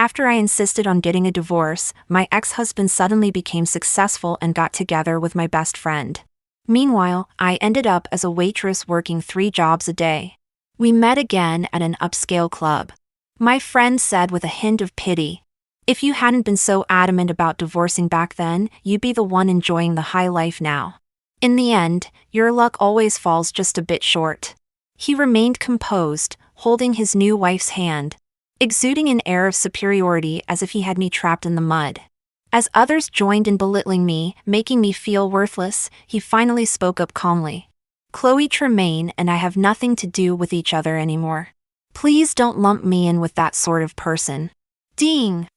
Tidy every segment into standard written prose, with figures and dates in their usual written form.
After I insisted on getting a divorce, my ex-husband suddenly became successful and got together with my best friend. Meanwhile, I ended up as a waitress working 3 jobs a day. We met again at an upscale club. My friend said with a hint of pity, "If you hadn't been so adamant about divorcing back then, you'd be the one enjoying the high life now. In the end, your luck always falls just a bit short." He remained composed, holding his new wife's hand, exuding an air of superiority as if he had me trapped in the mud. As others joined in belittling me, making me feel worthless, he finally spoke up calmly. "Chloe Tremaine and I have nothing to do with each other anymore. Please don't lump me in with that sort of person." Ding!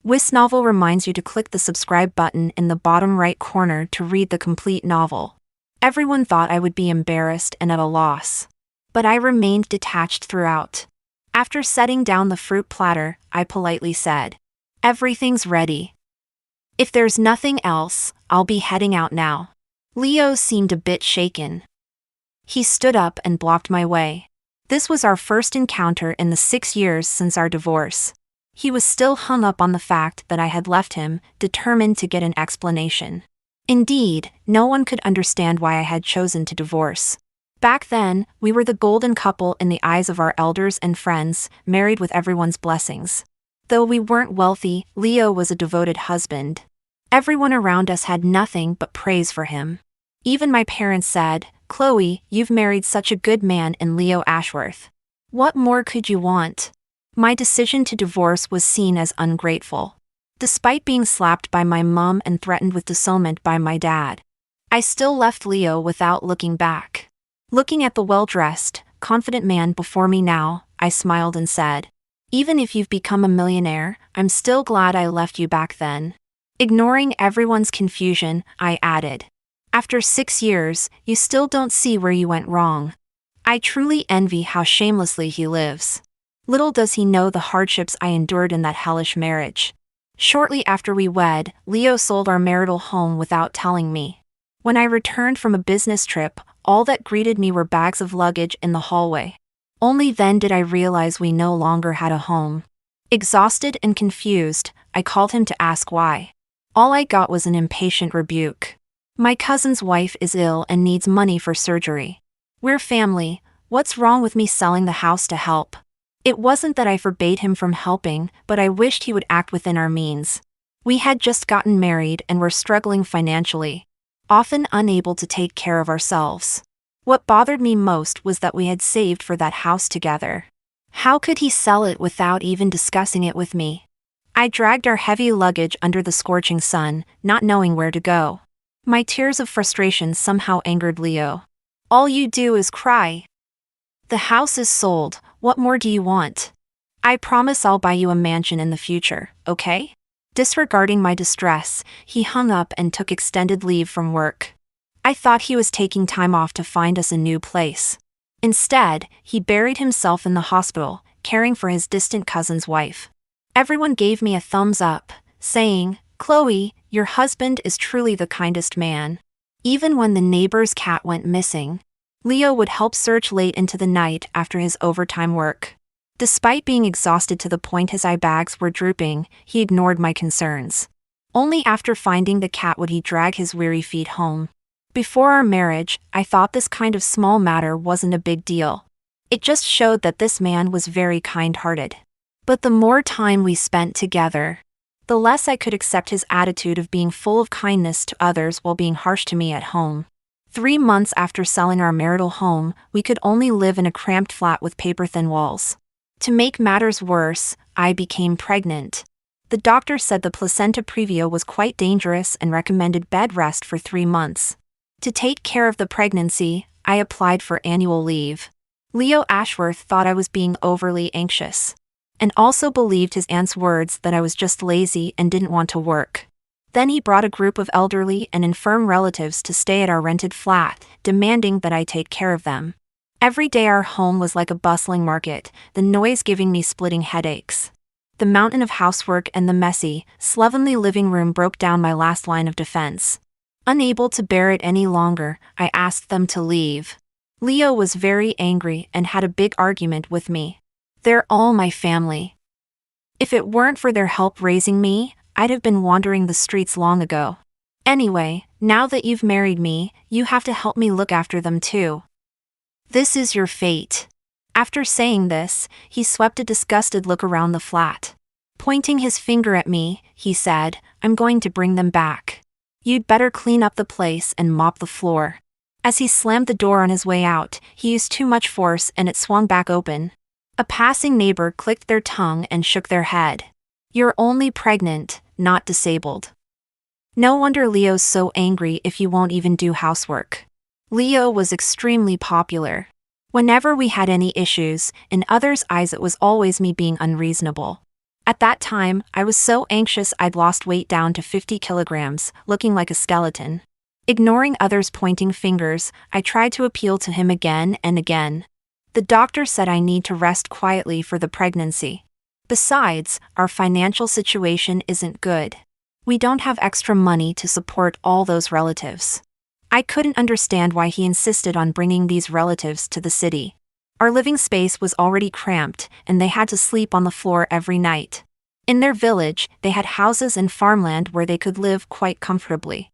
webnovel reminds you to click the subscribe button in the bottom right corner to read the complete novel. Everyone thought I would be embarrassed and at a loss. But I remained detached throughout. After setting down the fruit platter, I politely said, "Everything's ready. If there's nothing else, I'll be heading out now." Leo seemed a bit shaken. He stood up and blocked my way. This was our first encounter in the 6 years since our divorce. He was still hung up on the fact that I had left him, determined to get an explanation. Indeed, no one could understand why I had chosen to divorce. Back then, we were the golden couple in the eyes of our elders and friends, married with everyone's blessings. Though we weren't wealthy, Leo was a devoted husband. Everyone around us had nothing but praise for him. Even my parents said, "Chloe, you've married such a good man in Leo Ashworth. What more could you want?" My decision to divorce was seen as ungrateful. Despite being slapped by my mom and threatened with disownment by my dad, I still left Leo without looking back. Looking at the well-dressed, confident man before me now, I smiled and said, "Even if you've become a millionaire, I'm still glad I left you back then." Ignoring everyone's confusion, I added, "After 6 years, you still don't see where you went wrong. I truly envy how shamelessly he lives. Little does he know the hardships I endured in that hellish marriage." Shortly after we wed, Leo sold our marital home without telling me. When I returned from a business trip, all that greeted me were bags of luggage in the hallway. Only then did I realize we no longer had a home. Exhausted and confused, I called him to ask why. All I got was an impatient rebuke. "My cousin's wife is ill and needs money for surgery. We're family, what's wrong with me selling the house to help?" It wasn't that I forbade him from helping, but I wished he would act within our means. We had just gotten married and were struggling financially, often unable to take care of ourselves. What bothered me most was that we had saved for that house together. How could he sell it without even discussing it with me? I dragged our heavy luggage under the scorching sun, not knowing where to go. My tears of frustration somehow angered Leo. "All you do is cry. The house is sold, what more do you want? I promise I'll buy you a mansion in the future, okay?" Disregarding my distress, he hung up and took extended leave from work. I thought he was taking time off to find us a new place. Instead, he buried himself in the hospital, caring for his distant cousin's wife. Everyone gave me a thumbs up, saying, "Chloe, your husband is truly the kindest man." Even when the neighbor's cat went missing, Leo would help search late into the night after his overtime work. Despite being exhausted to the point his eye bags were drooping, he ignored my concerns. Only after finding the cat would he drag his weary feet home. Before our marriage, I thought this kind of small matter wasn't a big deal. It just showed that this man was very kind-hearted. But the more time we spent together, the less I could accept his attitude of being full of kindness to others while being harsh to me at home. 3 months after selling our marital home, we could only live in a cramped flat with paper-thin walls. To make matters worse, I became pregnant. The doctor said the placenta previa was quite dangerous and recommended bed rest for 3 months. To take care of the pregnancy, I applied for annual leave. Leo Ashworth thought I was being overly anxious, and also believed his aunt's words that I was just lazy and didn't want to work. Then he brought a group of elderly and infirm relatives to stay at our rented flat, demanding that I take care of them. Every day our home was like a bustling market, the noise giving me splitting headaches. The mountain of housework and the messy, slovenly living room broke down my last line of defense. Unable to bear it any longer, I asked them to leave. Leo was very angry and had a big argument with me. "They're all my family. If it weren't for their help raising me, I'd have been wandering the streets long ago. Anyway, now that you've married me, you have to help me look after them too. This is your fate." After saying this, he swept a disgusted look around the flat. Pointing his finger at me, he said, "I'm going to bring them back. You'd better clean up the place and mop the floor." As he slammed the door on his way out, he used too much force and it swung back open. A passing neighbor clicked their tongue and shook their head. "You're only pregnant, not disabled." No wonder Leo's so angry if you won't even do housework. Leo was extremely popular. Whenever we had any issues, in others' eyes it was always me being unreasonable. At that time, I was so anxious I'd lost weight down to 50 kilograms, looking like a skeleton. Ignoring others' pointing fingers, I tried to appeal to him again and again. The doctor said I need to rest quietly for the pregnancy. Besides, our financial situation isn't good. We don't have extra money to support all those relatives. I couldn't understand why he insisted on bringing these relatives to the city. Our living space was already cramped, and they had to sleep on the floor every night. In their village, they had houses and farmland where they could live quite comfortably.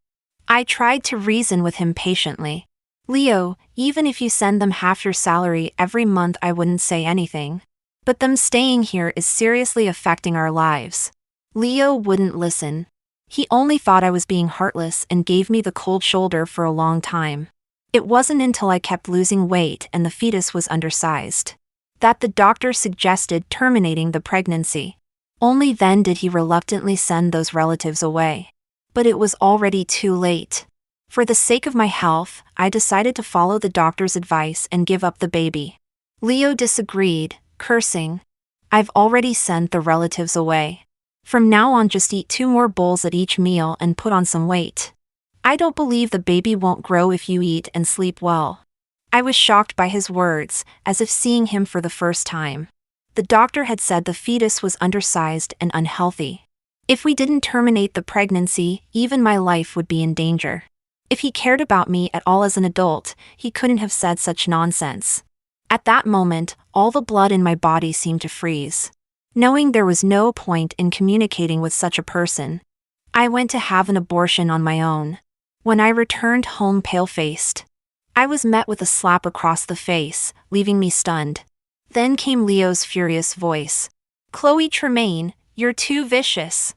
I tried to reason with him patiently. "Leo, even if you send them half your salary every month, I wouldn't say anything. But them staying here is seriously affecting our lives." Leo wouldn't listen. He only thought I was being heartless and gave me the cold shoulder for a long time. It wasn't until I kept losing weight and the fetus was undersized that the doctor suggested terminating the pregnancy. Only then did he reluctantly send those relatives away. But it was already too late. For the sake of my health, I decided to follow the doctor's advice and give up the baby. Leo disagreed, cursing. "I've already sent the relatives away. From now on, just eat 2 more bowls at each meal and put on some weight. I don't believe the baby won't grow if you eat and sleep well." I was shocked by his words, as if seeing him for the first time. The doctor had said the fetus was undersized and unhealthy. If we didn't terminate the pregnancy, even my life would be in danger. If he cared about me at all as an adult, he couldn't have said such nonsense. At that moment, all the blood in my body seemed to freeze. Knowing there was no point in communicating with such a person, I went to have an abortion on my own. When I returned home pale-faced, I was met with a slap across the face, leaving me stunned. Then came Leo's furious voice. "Chloe Tremaine, you're too vicious.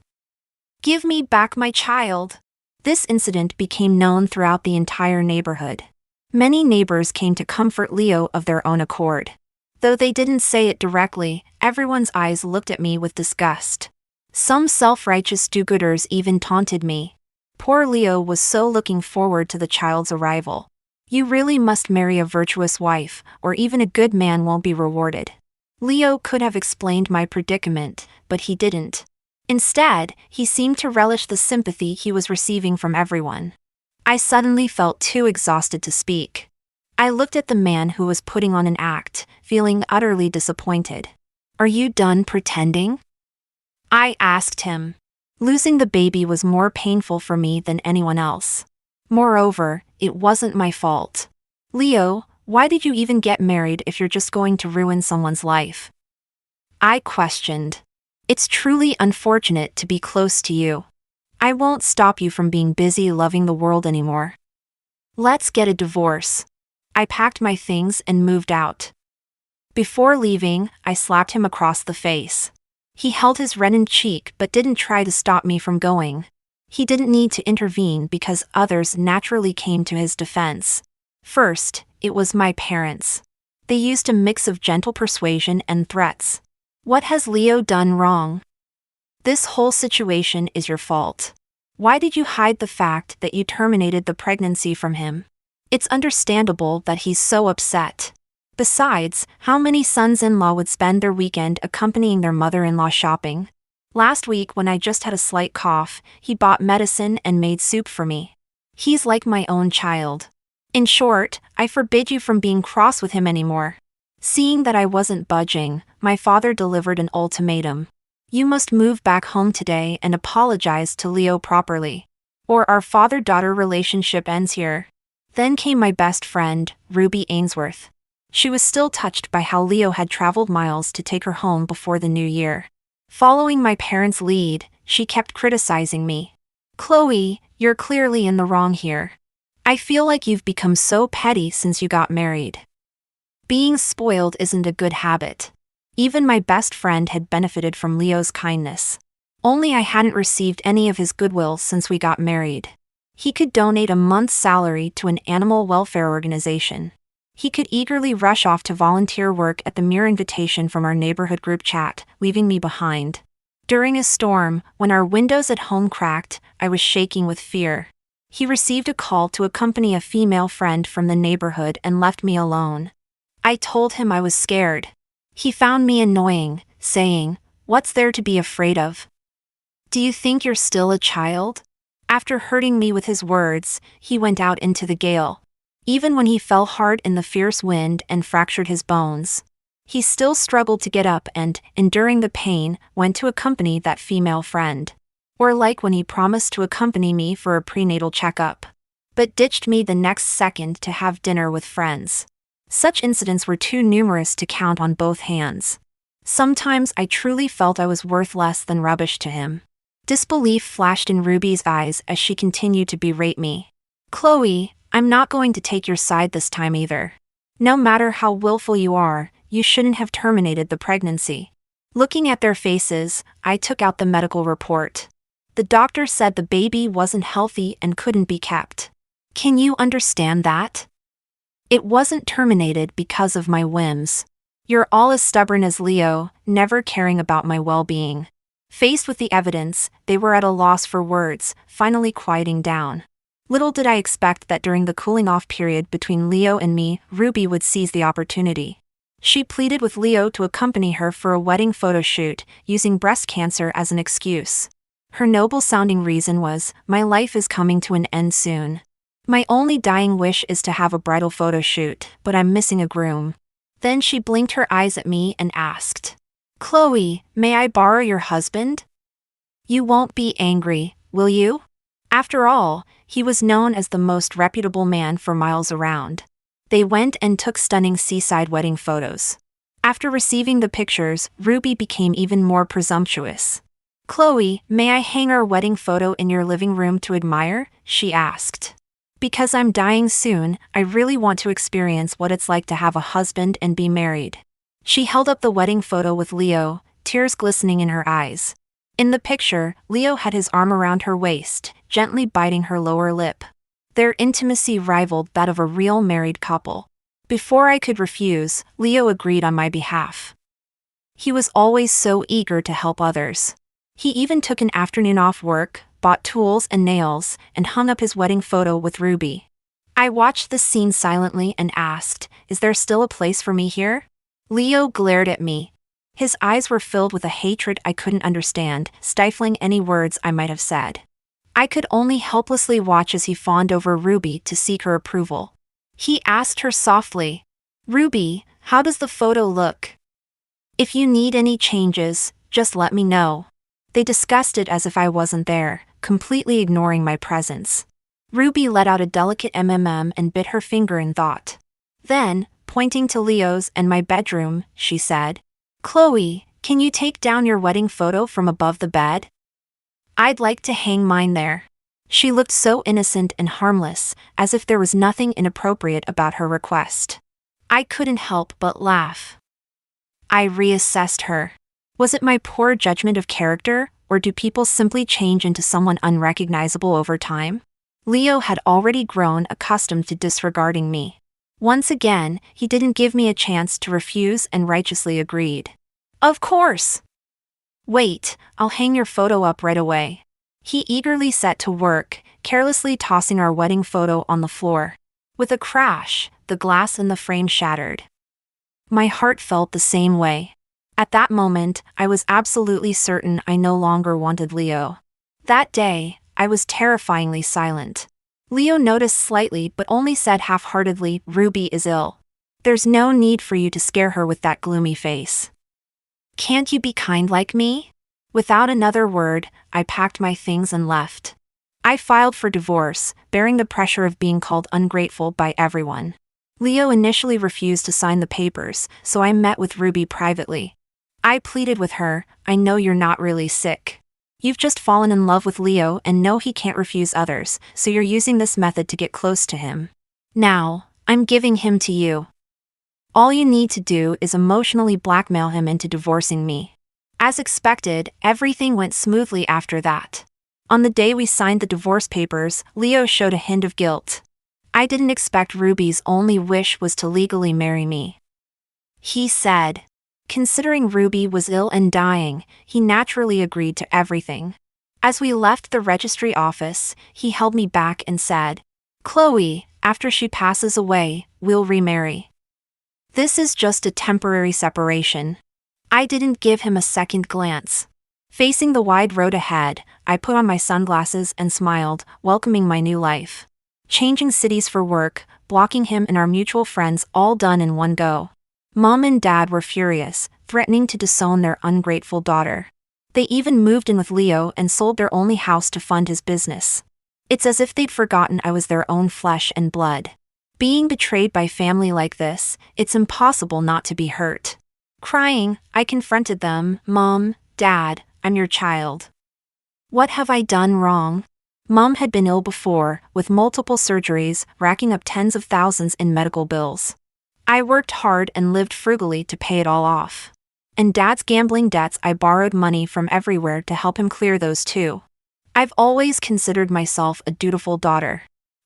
Give me back my child." This incident became known throughout the entire neighborhood. Many neighbors came to comfort Leo of their own accord. Though they didn't say it directly, everyone's eyes looked at me with disgust. Some self-righteous do-gooders even taunted me. Poor Leo was so looking forward to the child's arrival. You really must marry a virtuous wife, or even a good man won't be rewarded. Leo could have explained my predicament, but he didn't. Instead, he seemed to relish the sympathy he was receiving from everyone. I suddenly felt too exhausted to speak. I looked at the man who was putting on an act, feeling utterly disappointed. "Are you done pretending?" I asked him. Losing the baby was more painful for me than anyone else. Moreover, it wasn't my fault. "Leo, why did you even get married if you're just going to ruin someone's life?" I questioned. "It's truly unfortunate to be close to you. I won't stop you from being busy loving the world anymore. Let's get a divorce." I packed my things and moved out. Before leaving, I slapped him across the face. He held his reddened cheek but didn't try to stop me from going. He didn't need to intervene because others naturally came to his defense. First, it was my parents. They used a mix of gentle persuasion and threats. "What has Leo done wrong? This whole situation is your fault. Why did you hide the fact that you terminated the pregnancy from him? It's understandable that he's so upset. Besides, how many sons-in-law would spend their weekend accompanying their mother-in-law shopping? Last week when I just had a slight cough, he bought medicine and made soup for me. He's like my own child. In short, I forbid you from being cross with him anymore." Seeing that I wasn't budging, my father delivered an ultimatum. "You must move back home today and apologize to Leo properly, or our father-daughter relationship ends here." Then came my best friend, Ruby Ainsworth. She was still touched by how Leo had traveled miles to take her home before the new year. Following my parents' lead, she kept criticizing me. "Chloe, you're clearly in the wrong here. I feel like you've become so petty since you got married. Being spoiled isn't a good habit." Even my best friend had benefited from Leo's kindness. Only I hadn't received any of his goodwill since we got married. He could donate a month's salary to an animal welfare organization. He could eagerly rush off to volunteer work at the mere invitation from our neighborhood group chat, leaving me behind. During a storm, when our windows at home cracked, I was shaking with fear. He received a call to accompany a female friend from the neighborhood and left me alone. I told him I was scared. He found me annoying, saying, "What's there to be afraid of? Do you think you're still a child?" After hurting me with his words, he went out into the gale. Even when he fell hard in the fierce wind and fractured his bones, he still struggled to get up and, enduring the pain, went to accompany that female friend. Or like when he promised to accompany me for a prenatal checkup, but ditched me the next second to have dinner with friends. Such incidents were too numerous to count on both hands. Sometimes I truly felt I was worth less than rubbish to him. Disbelief flashed in Ruby's eyes as she continued to berate me. "Chloe, I'm not going to take your side this time either. No matter how willful you are, you shouldn't have terminated the pregnancy." Looking at their faces, I took out the medical report. The doctor said the baby wasn't healthy and couldn't be kept. Can you understand that? It wasn't terminated because of my whims. You're all as stubborn as Leo, never caring about my well-being. Faced with the evidence, they were at a loss for words, finally quieting down. Little did I expect that during the cooling-off period between Leo and me, Ruby would seize the opportunity. She pleaded with Leo to accompany her for a wedding photo shoot, using breast cancer as an excuse. Her noble-sounding reason was, "My life is coming to an end soon. My only dying wish is to have a bridal photo shoot, but I'm missing a groom." Then she blinked her eyes at me and asked, "Chloe, may I borrow your husband? You won't be angry, will you?" After all, he was known as the most reputable man for miles around. They went and took stunning seaside wedding photos. After receiving the pictures, Ruby became even more presumptuous. "Chloe, may I hang our wedding photo in your living room to admire?" she asked. "Because I'm dying soon, I really want to experience what it's like to have a husband and be married." She held up the wedding photo with Leo, tears glistening in her eyes. In the picture, Leo had his arm around her waist, gently biting her lower lip. Their intimacy rivaled that of a real married couple. Before I could refuse, Leo agreed on my behalf. He was always so eager to help others. He even took an afternoon off work, bought tools and nails, and hung up his wedding photo with Ruby. I watched the scene silently and asked, "Is there still a place for me here?" Leo glared at me. His eyes were filled with a hatred I couldn't understand, stifling any words I might have said. I could only helplessly watch as he fawned over Ruby to seek her approval. He asked her softly, "Ruby, how does the photo look? If you need any changes, just let me know." They discussed it as if I wasn't there, completely ignoring my presence. Ruby let out a delicate and bit her finger in thought. Then, pointing to Leo's and my bedroom, she said, "Chloe, can you take down your wedding photo from above the bed? I'd like to hang mine there." She looked so innocent and harmless, as if there was nothing inappropriate about her request. I couldn't help but laugh. I reassessed her. Was it my poor judgment of character, or do people simply change into someone unrecognizable over time? Leo had already grown accustomed to disregarding me. Once again, he didn't give me a chance to refuse and righteously agreed. "Of course. Wait, I'll hang your photo up right away." He eagerly set to work, carelessly tossing our wedding photo on the floor. With a crash, the glass in the frame shattered. My heart felt the same way. At that moment, I was absolutely certain I no longer wanted Leo. That day, I was terrifyingly silent. Leo noticed slightly but only said half-heartedly, "Ruby is ill. There's no need for you to scare her with that gloomy face. Can't you be kind like me?" Without another word, I packed my things and left. I filed for divorce, bearing the pressure of being called ungrateful by everyone. Leo initially refused to sign the papers, so I met with Ruby privately. I pleaded with her, I know you're not really sick. You've just fallen in love with Leo and know he can't refuse others, so you're using this method to get close to him. Now, I'm giving him to you. All you need to do is emotionally blackmail him into divorcing me. As expected, everything went smoothly after that. On the day we signed the divorce papers, Leo showed a hint of guilt. I didn't expect Ruby's only wish was to legally marry me. He said. Considering Ruby was ill and dying, he naturally agreed to everything. As we left the registry office, he held me back and said, Chloe, after she passes away, we'll remarry. This is just a temporary separation. I didn't give him a second glance. Facing the wide road ahead, I put on my sunglasses and smiled, welcoming my new life. Changing cities for work, blocking him and our mutual friends all done in one go. Mom and Dad were furious, threatening to disown their ungrateful daughter. They even moved in with Leo and sold their only house to fund his business. It's as if they'd forgotten I was their own flesh and blood. Being betrayed by family like this, it's impossible not to be hurt. Crying, I confronted them, Mom, Dad, I'm your child. What have I done wrong? Mom had been ill before, with multiple surgeries, racking up tens of thousands in medical bills. I worked hard and lived frugally to pay it all off. And Dad's gambling debts, I borrowed money from everywhere to help him clear those too. I've always considered myself a dutiful daughter.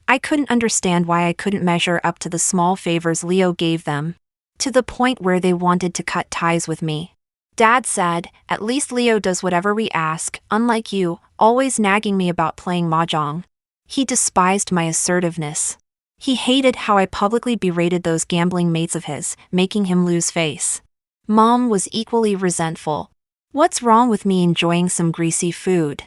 I couldn't understand why I couldn't measure up to the small favors Leo gave them, to the point where they wanted to cut ties with me. Dad said, at least Leo does whatever we ask, unlike you, always nagging me about playing mahjong. He despised my assertiveness. He hated how I publicly berated those gambling mates of his, making him lose face. Mom was equally resentful. What's wrong with me enjoying some greasy food?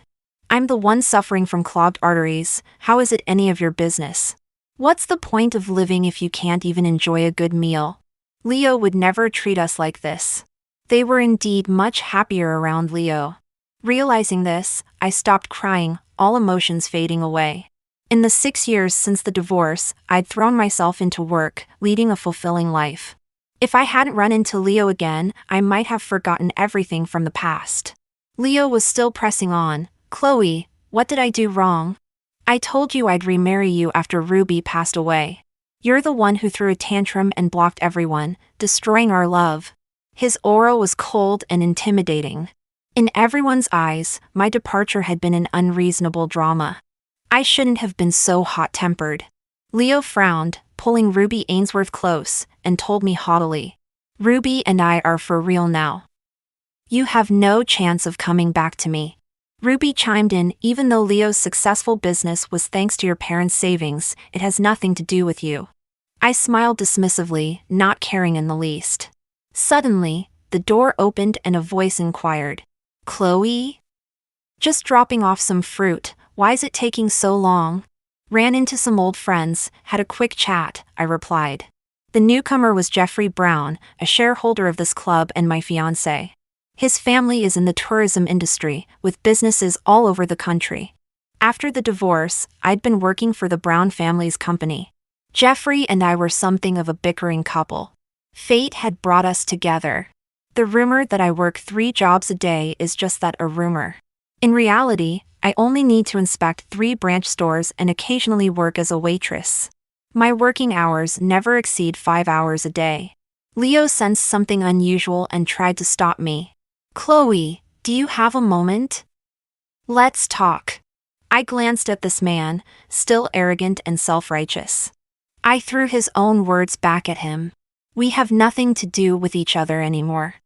I'm the one suffering from clogged arteries, how is it any of your business? What's the point of living if you can't even enjoy a good meal? Leo would never treat us like this. They were indeed much happier around Leo. Realizing this, I stopped crying, all emotions fading away. In the 6 years since the divorce, I'd thrown myself into work, leading a fulfilling life. If I hadn't run into Leo again, I might have forgotten everything from the past. Leo was still pressing on. Chloe, what did I do wrong? I told you I'd remarry you after Ruby passed away. You're the one who threw a tantrum and blocked everyone, destroying our love. His aura was cold and intimidating. In everyone's eyes, my departure had been an unreasonable drama. I shouldn't have been so hot-tempered. Leo frowned, pulling Ruby Ainsworth close, and told me haughtily, Ruby and I are for real now. You have no chance of coming back to me. Ruby chimed in, even though Leo's successful business was thanks to your parents' savings, it has nothing to do with you. I smiled dismissively, not caring in the least. Suddenly, the door opened and a voice inquired, Chloe? Just dropping off some fruit, why is it taking so long? Ran into some old friends, had a quick chat, I replied. The newcomer was Jeffrey Brown, a shareholder of this club and my fiancé. His family is in the tourism industry, with businesses all over the country. After the divorce, I'd been working for the Brown family's company. Jeffrey and I were something of a bickering couple. Fate had brought us together. The rumor that I work 3 jobs a day is just that, a rumor. In reality, I only need to inspect 3 branch stores and occasionally work as a waitress. My working hours never exceed 5 hours a day. Leo sensed something unusual and tried to stop me. Chloe, do you have a moment? Let's talk. I glanced at this man, still arrogant and self-righteous. I threw his own words back at him. We have nothing to do with each other anymore.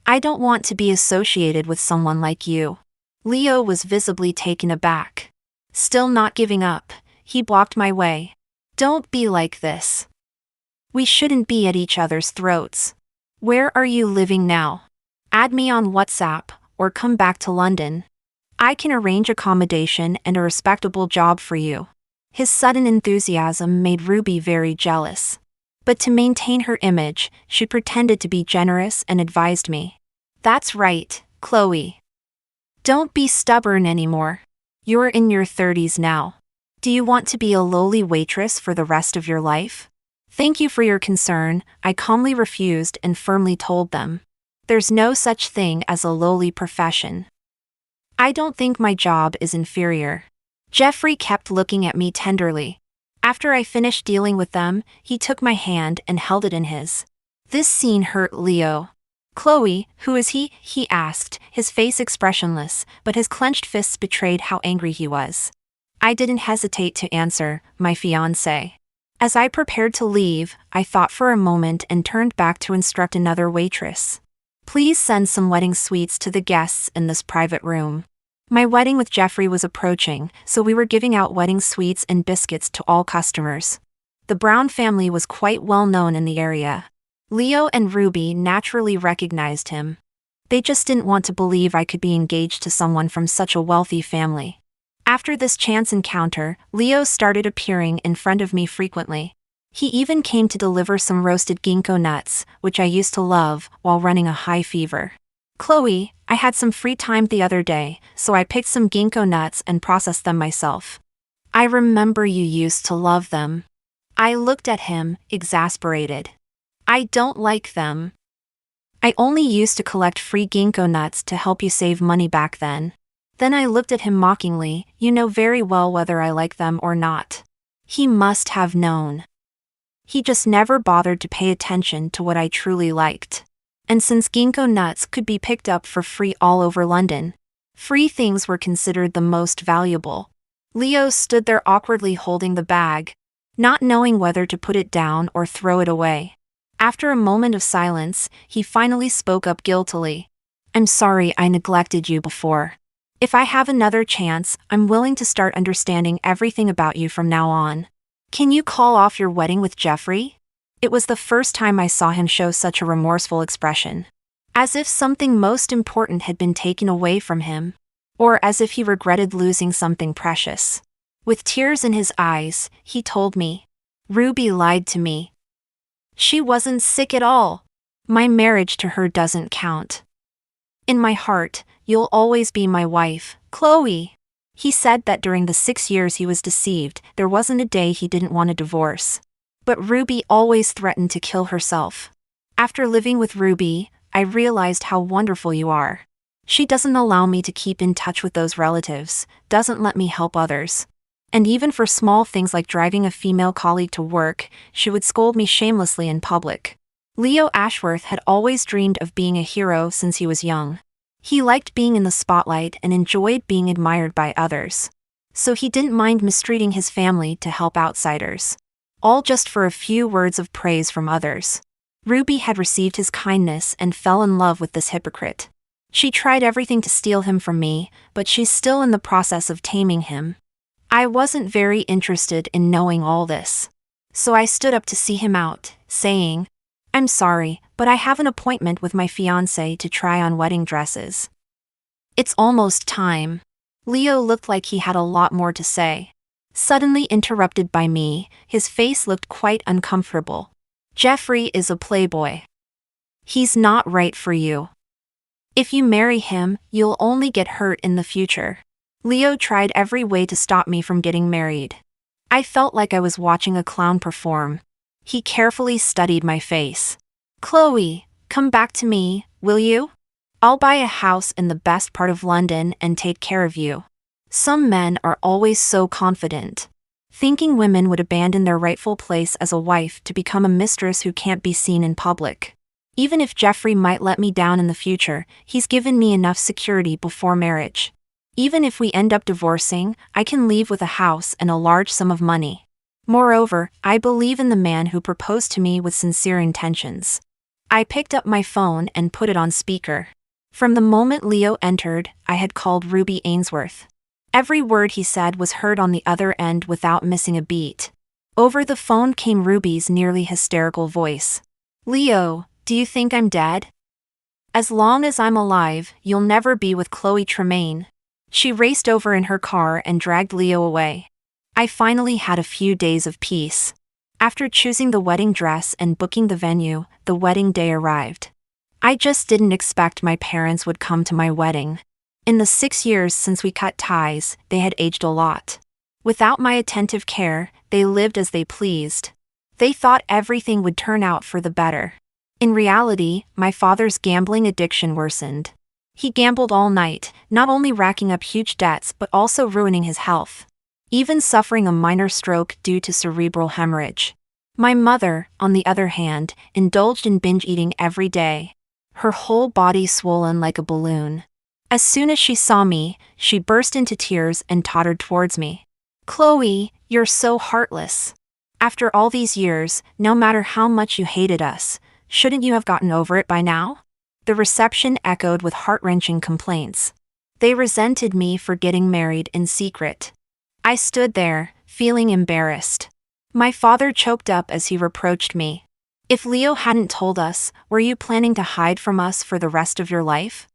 I don't want to be associated with someone like you. Leo was visibly taken aback. Still not giving up, he blocked my way. Don't be like this. We shouldn't be at each other's throats. Where are you living now? Add me on WhatsApp, or come back to London. I can arrange accommodation and a respectable job for you. His sudden enthusiasm made Ruby very jealous. But to maintain her image, she pretended to be generous and advised me. That's right, Chloe. Don't be stubborn anymore. You're in your 30s now. Do you want to be a lowly waitress for the rest of your life? Thank you for your concern, I calmly refused and firmly told them. There's no such thing as a lowly profession. I don't think my job is inferior. Jeffrey kept looking at me tenderly. After I finished dealing with them, he took my hand and held it in his. This scene hurt Leo. Chloe, who is he? He asked, his face expressionless, but his clenched fists betrayed how angry he was. I didn't hesitate to answer, my fiancé. As I prepared to leave, I thought for a moment and turned back to instruct another waitress. Please send some wedding sweets to the guests in this private room. My wedding with Jeffrey was approaching, so we were giving out wedding sweets and biscuits to all customers. The Brown family was quite well known in the area. Leo and Ruby naturally recognized him. They just didn't want to believe I could be engaged to someone from such a wealthy family. After this chance encounter, Leo started appearing in front of me frequently. He even came to deliver some roasted ginkgo nuts, which I used to love, while running a high fever. Chloe, I had some free time the other day, so I picked some ginkgo nuts and processed them myself. I remember you used to love them. I looked at him, exasperated. I don't like them. I only used to collect free ginkgo nuts to help you save money back then. Then I looked at him mockingly, you know very well whether I like them or not. He must have known. He just never bothered to pay attention to what I truly liked. And since ginkgo nuts could be picked up for free all over London, free things were considered the most valuable. Leo stood there awkwardly holding the bag, not knowing whether to put it down or throw it away. After a moment of silence, he finally spoke up guiltily. I'm sorry I neglected you before. If I have another chance, I'm willing to start understanding everything about you from now on. Can you call off your wedding with Jeffrey? It was the first time I saw him show such a remorseful expression. As if something most important had been taken away from him. Or as if he regretted losing something precious. With tears in his eyes, he told me. Ruby lied to me. She wasn't sick at all. My marriage to her doesn't count. In my heart, you'll always be my wife, Chloe. He said that during the 6 years he was deceived, there wasn't a day he didn't want a divorce. But Ruby always threatened to kill herself. After living with Ruby, I realized how wonderful you are. She doesn't allow me to keep in touch with those relatives, doesn't let me help others. And even for small things like driving a female colleague to work, she would scold me shamelessly in public. Leo Ashworth had always dreamed of being a hero since he was young. He liked being in the spotlight and enjoyed being admired by others. So he didn't mind mistreating his family to help outsiders. All just for a few words of praise from others. Ruby had received his kindness and fell in love with this hypocrite. She tried everything to steal him from me, but she's still in the process of taming him. I wasn't very interested in knowing all this. So I stood up to see him out, saying, I'm sorry, but I have an appointment with my fiancé to try on wedding dresses. It's almost time. Leo looked like he had a lot more to say. Suddenly interrupted by me, his face looked quite uncomfortable. Jeffrey is a playboy. He's not right for you. If you marry him, you'll only get hurt in the future. Leo tried every way to stop me from getting married. I felt like I was watching a clown perform. He carefully studied my face. Chloe, come back to me, will you? I'll buy a house in the best part of London and take care of you. Some men are always so confident, thinking women would abandon their rightful place as a wife to become a mistress who can't be seen in public. Even if Jeffrey might let me down in the future, he's given me enough security before marriage. Even if we end up divorcing, I can leave with a house and a large sum of money. Moreover, I believe in the man who proposed to me with sincere intentions. I picked up my phone and put it on speaker. From the moment Leo entered, I had called Ruby Ainsworth. Every word he said was heard on the other end without missing a beat. Over the phone came Ruby's nearly hysterical voice. Leo, do you think I'm dead? As long as I'm alive, you'll never be with Chloe Tremaine. She raced over in her car and dragged Leo away. I finally had a few days of peace. After choosing the wedding dress and booking the venue, the wedding day arrived. I just didn't expect my parents would come to my wedding. In the 6 years since we cut ties, they had aged a lot. Without my attentive care, they lived as they pleased. They thought everything would turn out for the better. In reality, my father's gambling addiction worsened. He gambled all night, not only racking up huge debts but also ruining his health, even suffering a minor stroke due to cerebral hemorrhage. My mother, on the other hand, indulged in binge eating every day, her whole body swollen like a balloon. As soon as she saw me, she burst into tears and tottered towards me. "Chloe, you're so heartless. After all these years, no matter how much you hated us, shouldn't you have gotten over it by now?" The reception echoed with heart-wrenching complaints. They resented me for getting married in secret. I stood there, feeling embarrassed. My father choked up as he reproached me. "If Leo hadn't told us, were you planning to hide from us for the rest of your life?"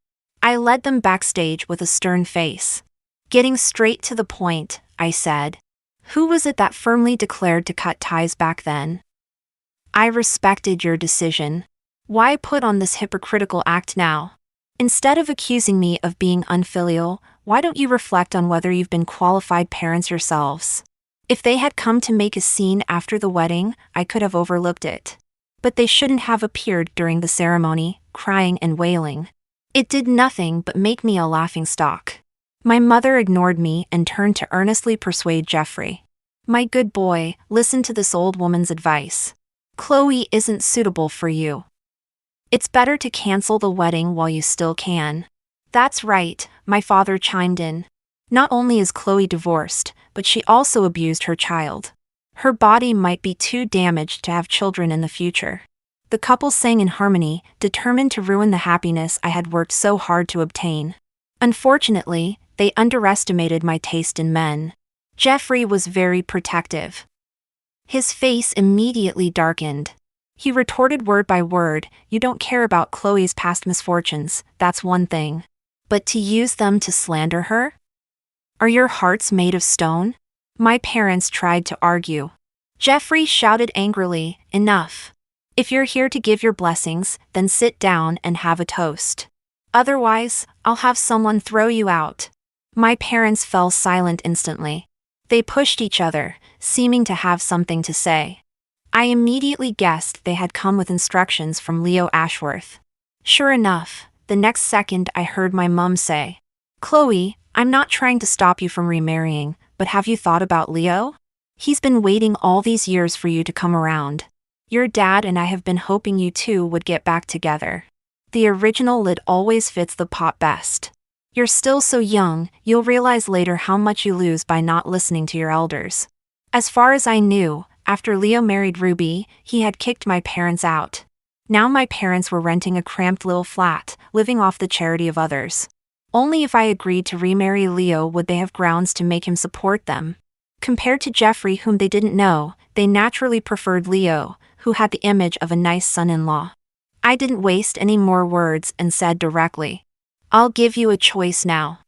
I led them backstage with a stern face. "Getting straight to the point," I said. "Who was it that firmly declared to cut ties back then? I respected your decision. Why put on this hypocritical act now? Instead of accusing me of being unfilial, why don't you reflect on whether you've been qualified parents yourselves?" If they had come to make a scene after the wedding, I could have overlooked it. But they shouldn't have appeared during the ceremony, crying and wailing. It did nothing but make me a laughingstock. My mother ignored me and turned to earnestly persuade Jeffrey. "My good boy, listen to this old woman's advice. Chloe isn't suitable for you. It's better to cancel the wedding while you still can." "That's right," my father chimed in. "Not only is Chloe divorced, but she also abused her child. Her body might be too damaged to have children in the future." The couple sang in harmony, determined to ruin the happiness I had worked so hard to obtain. Unfortunately, they underestimated my taste in men. Jeffrey was very protective. His face immediately darkened. He retorted word by word, "You don't care about Chloe's past misfortunes, that's one thing. But to use them to slander her? Are your hearts made of stone?" My parents tried to argue. Jeffrey shouted angrily, "Enough. If you're here to give your blessings, then sit down and have a toast. Otherwise, I'll have someone throw you out." My parents fell silent instantly. They pushed each other, seeming to have something to say. I immediately guessed they had come with instructions from Leo Ashworth. Sure enough, the next second I heard my mum say, "Chloe, I'm not trying to stop you from remarrying, but have you thought about Leo? He's been waiting all these years for you to come around. Your dad and I have been hoping you two would get back together. The original lid always fits the pot best. You're still so young, you'll realize later how much you lose by not listening to your elders." As far as I knew, after Leo married Ruby, he had kicked my parents out. Now my parents were renting a cramped little flat, living off the charity of others. Only if I agreed to remarry Leo would they have grounds to make him support them. Compared to Jeffrey, whom they didn't know, they naturally preferred Leo, who had the image of a nice son-in-law. I didn't waste any more words and said directly, "I'll give you a choice now.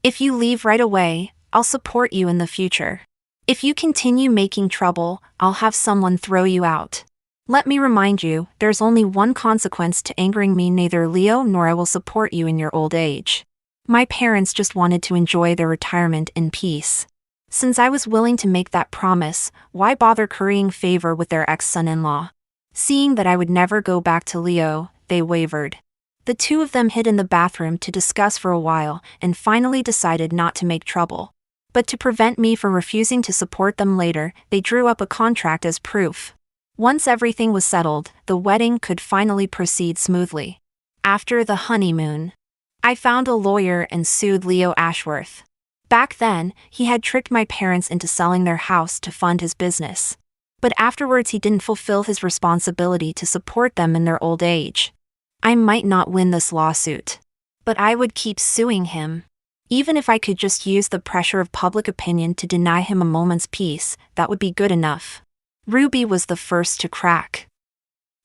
If you leave right away, I'll support you in the future. If you continue making trouble, I'll have someone throw you out. Let me remind you, there's only one consequence to angering me: neither Leo nor I will support you in your old age." My parents just wanted to enjoy their retirement in peace. Since I was willing to make that promise, why bother currying favor with their ex-son-in-law? Seeing that I would never go back to Leo, they wavered. The two of them hid in the bathroom to discuss for a while and finally decided not to make trouble. But to prevent me from refusing to support them later, they drew up a contract as proof. Once everything was settled, the wedding could finally proceed smoothly. After the honeymoon, I found a lawyer and sued Leo Ashworth. Back then, he had tricked my parents into selling their house to fund his business. But afterwards he didn't fulfill his responsibility to support them in their old age. I might not win this lawsuit, but I would keep suing him. Even if I could just use the pressure of public opinion to deny him a moment's peace, that would be good enough. Ruby was the first to crack.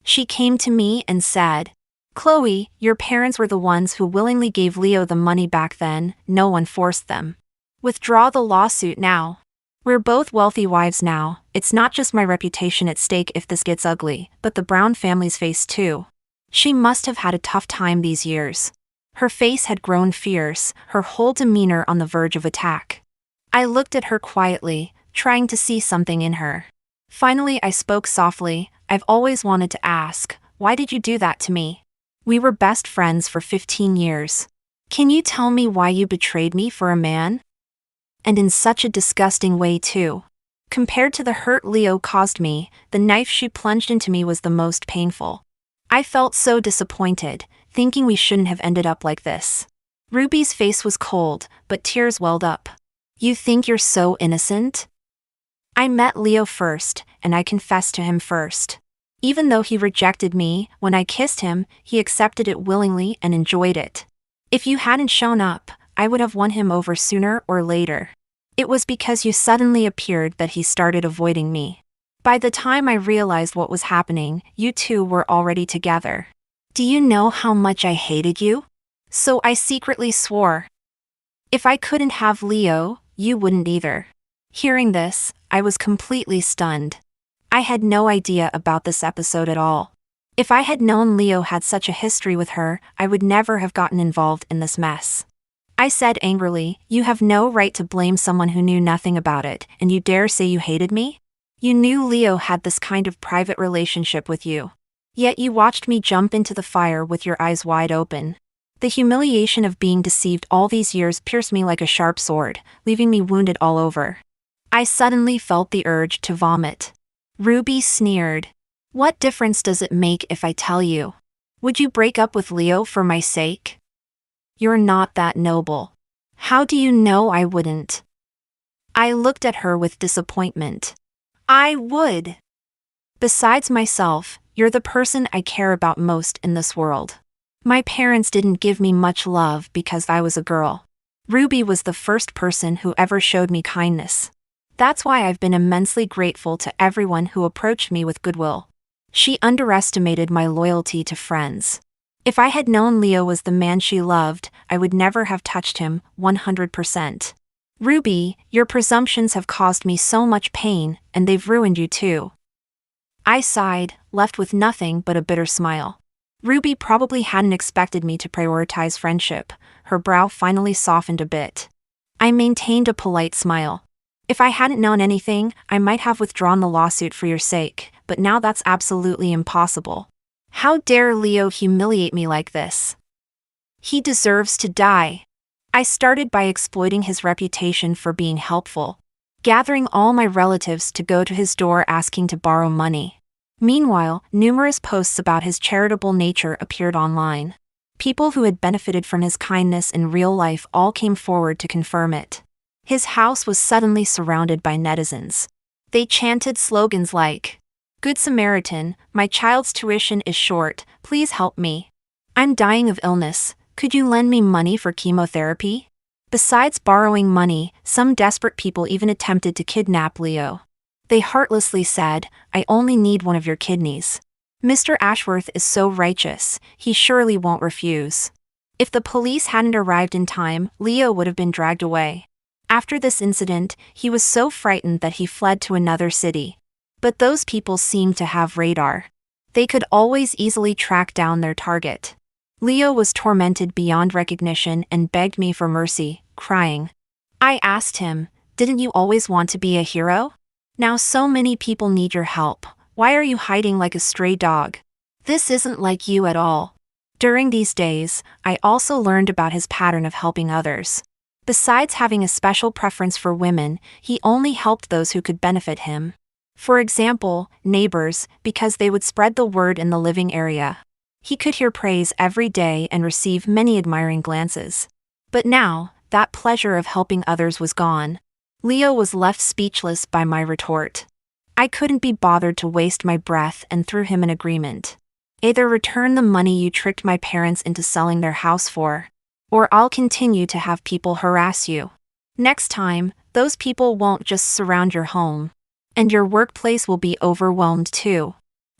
She came to me and said, "Chloe, your parents were the ones who willingly gave Leo the money back then, no one forced them. Withdraw the lawsuit now. We're both wealthy wives now, it's not just my reputation at stake if this gets ugly, but the Brown family's face too." She must have had a tough time these years. Her face had grown fierce, her whole demeanor on the verge of attack. I looked at her quietly, trying to see something in her. Finally I spoke softly, "I've always wanted to ask, why did you do that to me? We were best friends for 15 years. Can you tell me why you betrayed me for a man? And in such a disgusting way too. Compared to the hurt Leo caused me, the knife she plunged into me was the most painful. I felt so disappointed, thinking we shouldn't have ended up like this. Ruby's face was cold, but tears welled up. You think you're so innocent? I met Leo first, and I confessed to him first. Even though he rejected me, when I kissed him, he accepted it willingly and enjoyed it. If you hadn't shown up, I would have won him over sooner or later. It was because you suddenly appeared that he started avoiding me. By the time I realized what was happening, you two were already together. Do you know how much I hated you? So I secretly swore. If I couldn't have Leo, you wouldn't either. Hearing this, I was completely stunned. I had no idea about this episode at all. If I had known Leo had such a history with her, I would never have gotten involved in this mess. I said angrily, you have no right to blame someone who knew nothing about it, and you dare say you hated me? You knew Leo had this kind of private relationship with you. Yet you watched me jump into the fire with your eyes wide open. The humiliation of being deceived all these years pierced me like a sharp sword, leaving me wounded all over. I suddenly felt the urge to vomit. Ruby sneered. What difference does it make if I tell you? Would you break up with Leo for my sake? You're not that noble. How do you know I wouldn't? I looked at her with disappointment. I would. Besides myself, you're the person I care about most in this world. My parents didn't give me much love because I was a girl. Ruby was the first person who ever showed me kindness. That's why I've been immensely grateful to everyone who approached me with goodwill. She underestimated my loyalty to friends. If I had known Leo was the man she loved, I would never have touched him, 100%. Ruby, your presumptions have caused me so much pain, and they've ruined you too. I sighed, left with nothing but a bitter smile. Ruby probably hadn't expected me to prioritize friendship. Her brow finally softened a bit. I maintained a polite smile. If I hadn't known anything, I might have withdrawn the lawsuit for your sake, but now that's absolutely impossible. How dare Leo humiliate me like this? He deserves to die. I started by exploiting his reputation for being helpful, gathering all my relatives to go to his door asking to borrow money. Meanwhile, numerous posts about his charitable nature appeared online. People who had benefited from his kindness in real life all came forward to confirm it. His house was suddenly surrounded by netizens. They chanted slogans like, "Good Samaritan, my child's tuition is short, please help me. I'm dying of illness, could you lend me money for chemotherapy?" Besides borrowing money, some desperate people even attempted to kidnap Leo. They heartlessly said, "I only need one of your kidneys. Mr. Ashworth is so righteous, he surely won't refuse." If the police hadn't arrived in time, Leo would have been dragged away. After this incident, he was so frightened that he fled to another city. But those people seemed to have radar. They could always easily track down their target. Leo was tormented beyond recognition and begged me for mercy, crying. I asked him, "Didn't you always want to be a hero? Now so many people need your help. Why are you hiding like a stray dog? This isn't like you at all." During these days, I also learned about his pattern of helping others. Besides having a special preference for women, he only helped those who could benefit him. For example, neighbors, because they would spread the word in the living area. He could hear praise every day and receive many admiring glances. But now, that pleasure of helping others was gone. Leo was left speechless by my retort. I couldn't be bothered to waste my breath and threw him an agreement. Either return the money you tricked my parents into selling their house for, or I'll continue to have people harass you. Next time, those people won't just surround your home. And your workplace will be overwhelmed too.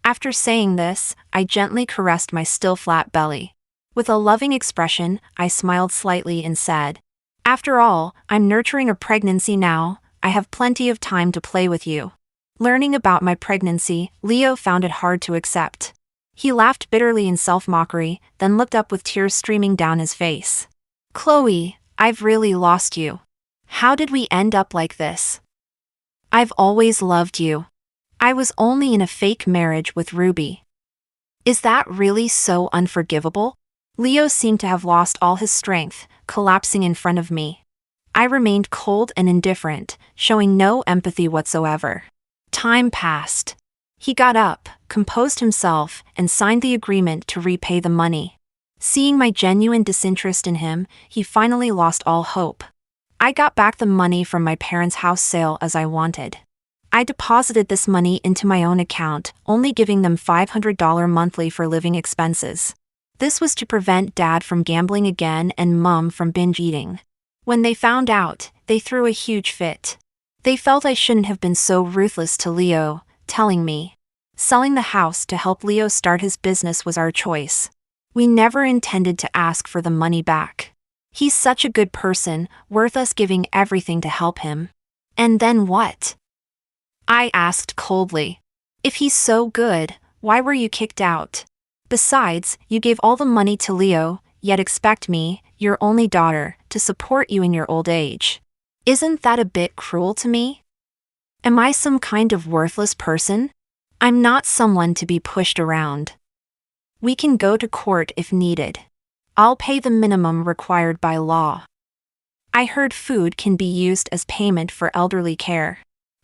After saying this, I gently caressed my still flat belly. With a loving expression, I smiled slightly and said, "After all, I'm nurturing a pregnancy now, I have plenty of time to play with you." Learning about my pregnancy, Leo found it hard to accept. He laughed bitterly in self-mockery, then looked up with tears streaming down his face. "Chloe, I've really lost you. How did we end up like this? I've always loved you. I was only in a fake marriage with Ruby." Is that really so unforgivable? Leo seemed to have lost all his strength, collapsing in front of me. I remained cold and indifferent, showing no empathy whatsoever. Time passed. He got up, composed himself, and signed the agreement to repay the money. Seeing my genuine disinterest in him, he finally lost all hope. I got back the money from my parents' house sale as I wanted. I deposited this money into my own account, only giving them $500 monthly for living expenses. This was to prevent Dad from gambling again and Mom from binge eating. When they found out, they threw a huge fit. They felt I shouldn't have been so ruthless to Leo, telling me selling the house to help Leo start his business was our choice. We never intended to ask for the money back. He's such a good person, worth us giving everything to help him. And then what? I asked coldly. If he's so good, why were you kicked out? Besides, you gave all the money to Leo, yet expect me, your only daughter, to support you in your old age. Isn't that a bit cruel to me? Am I some kind of worthless person? I'm not someone to be pushed around. We can go to court if needed. I'll pay the minimum required by law. I heard food can be used as payment for elderly care.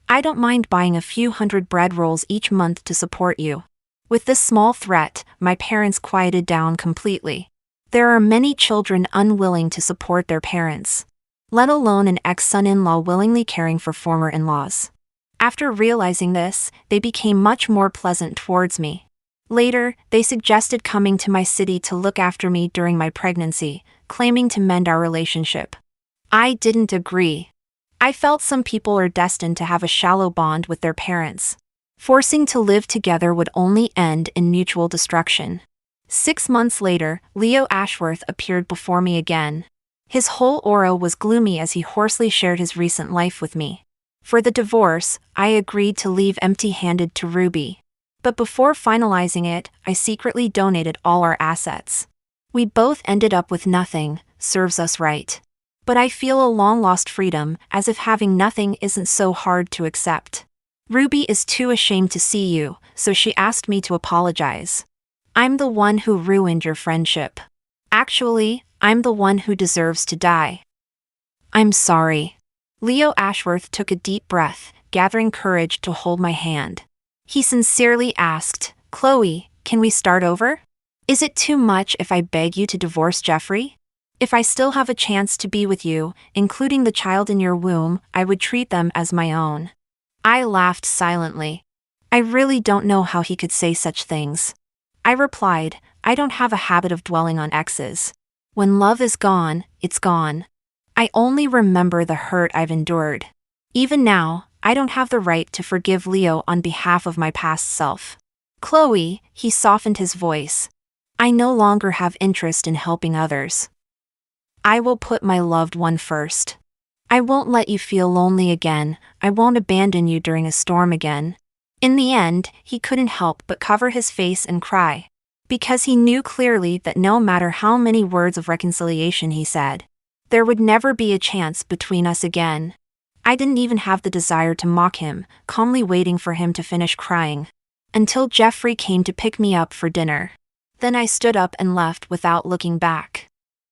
I don't mind buying a few hundred bread rolls each month to support you. With this small threat, my parents quieted down completely. There are many children unwilling to support their parents, let alone an ex-son-in-law willingly caring for former in-laws. After realizing this, they became much more pleasant towards me. Later, they suggested coming to my city to look after me during my pregnancy, claiming to mend our relationship. I didn't agree. I felt some people are destined to have a shallow bond with their parents. Forcing to live together would only end in mutual destruction. 6 months later, Leo Ashworth appeared before me again. His whole aura was gloomy as he hoarsely shared his recent life with me. For the divorce, I agreed to leave empty-handed to Ruby. But before finalizing it, I secretly donated all our assets. We both ended up with nothing, serves us right. But I feel a long-lost freedom, as if having nothing isn't so hard to accept. Ruby is too ashamed to see you, so she asked me to apologize. I'm the one who ruined your friendship. Actually, I'm the one who deserves to die. I'm sorry. Leo Ashworth took a deep breath, gathering courage to hold my hand. He sincerely asked, Chloe, can we start over? Is it too much if I beg you to divorce Jeffrey? If I still have a chance to be with you, including the child in your womb, I would treat them as my own. I laughed silently. I really don't know how he could say such things. I replied, I don't have a habit of dwelling on exes. When love is gone, it's gone. I only remember the hurt I've endured. Even now, I don't have the right to forgive Leo on behalf of my past self. Chloe, he softened his voice. I no longer have interest in helping others. I will put my loved one first. I won't let you feel lonely again, I won't abandon you during a storm again. In the end, he couldn't help but cover his face and cry. Because he knew clearly that no matter how many words of reconciliation he said, there would never be a chance between us again. I didn't even have the desire to mock him, calmly waiting for him to finish crying. Until Jeffrey came to pick me up for dinner. Then I stood up and left without looking back.